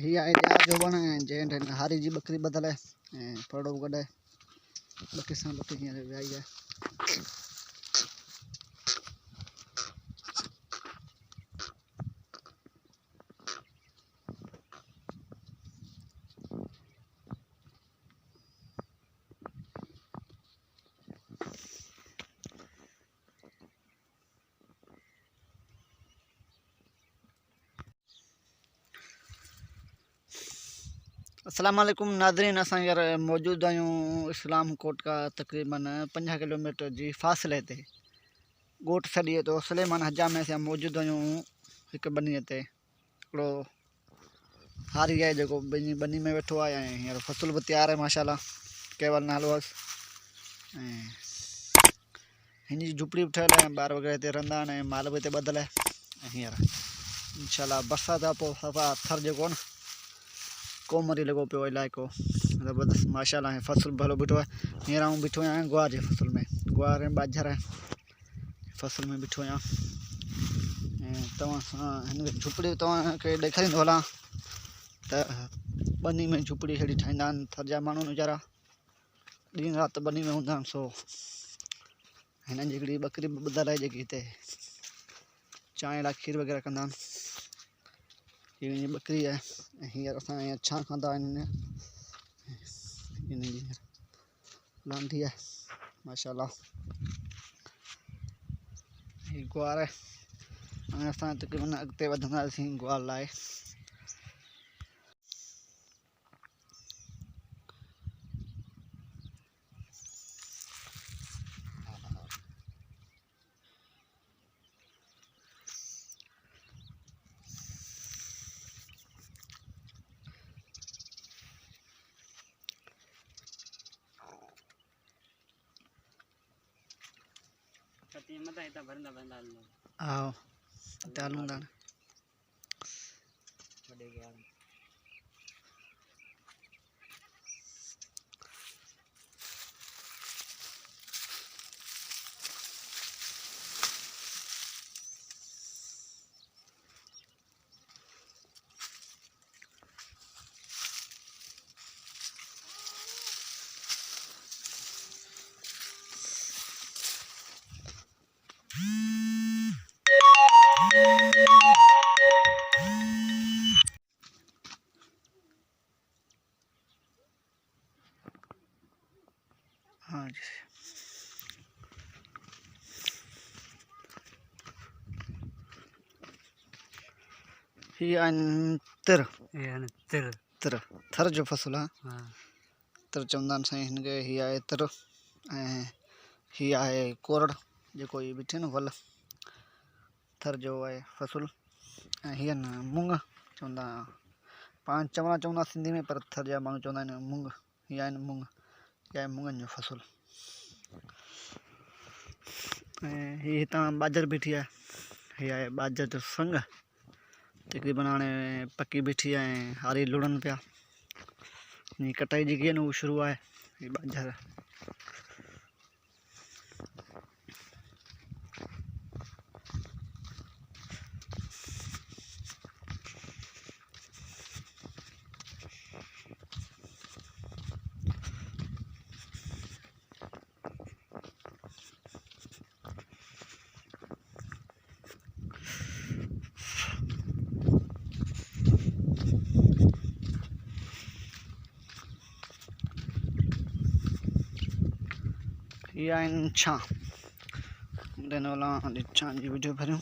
ही आहे ॼार जो वण जंहिं हारी जी बकरी बदल है पड़ो गॾ बकरी सां बकरी हींअर वियाई आहे। अस्सलाम वालेकुम नादरीन, असां यार मौजूद आहियूं इस्लाम कोट का तकरीबन 50 किलोमीटर जी फ़ासिले ते गोट सॾिए तो सुलेमान हजा में असां मौजूद आहियूं। हिकु बनीअ ते हिकिड़ो हारी आहे जेको बनी में वेठो आहे ऐं हींअर फ़सुल बि तयारु आहे माशाल्लाह। केवल नालो आहे ऐं हिन जी झुपड़ी बि ठहियलु आहे, ॿार वग़ैरह हिते रहंदा आहिनि ऐं माल बि हिते ॿधल आहे। ऐं हींअर इंशाल्लाह बरसाति खां पोइ सफ़ा थर जेको न कोमरी लॻो पियो इलाइक़ो ज़बरदस्त माशाल्लाह है। फसल भलो बीठो है। हींअर आऊं बीठो आहियां गुआर जी फसल में, गुआर ऐं ॿाझर फसल में बीठो आहियां ऐं तव्हां सां हिन झुपड़ी तव्हांखे ॾेखारींदो हलां त बनी में झुपड़ी अहिड़ी ठाहींदा आहिनि थर जा माण्हू वीचारा, ॾींहुं राति बनी में हूंदा आहिनि। सो हिननि जी हिकिड़ी बकरी बि ॿुधल आहे जेकी हिते चांहि लाइ खीर वग़ैरह कंदा आहिनि। हीअ बकरी है। हींअर असां यहाँ छां कंदा आहिनि हिन जी लांडी है माशाल्लाह। ही गुआर है। हाणे असां तक़रीबन अॻिते वधंदासीं गुआर लाइ। आओ डालूंगा हाँ जी। ये तिर तिर तिर थर जो फसल है। तिर चवंदा आहिनि साईं हिनखे। हीअ आहे तिर ऐं हीअ आहे कोरड़ जेको ही बीठे न वल थर जो आहे फसल। ऐं हीअ न मुंग चवंदा पाण चवंदा सिंधी में, पर थर जा माण्हू चवंदा आहिनि मुंग। हीअ आहिनि मुंग, हीअ आहे मुंगनि जो फसल। ऐं हीअ हितां ॿाझर बीठी आहे। हीअ आहे ॿाझर जो संग, तक़रीबन हाणे पकी बीठी ऐं हारी लुड़नि पिया। हीअ कटाई जेकी आहे न उहा शुरू आहे। हीअ ॿाझर ये आहिनि छां ॾियण वाला छां जी वीडियो भरियूं।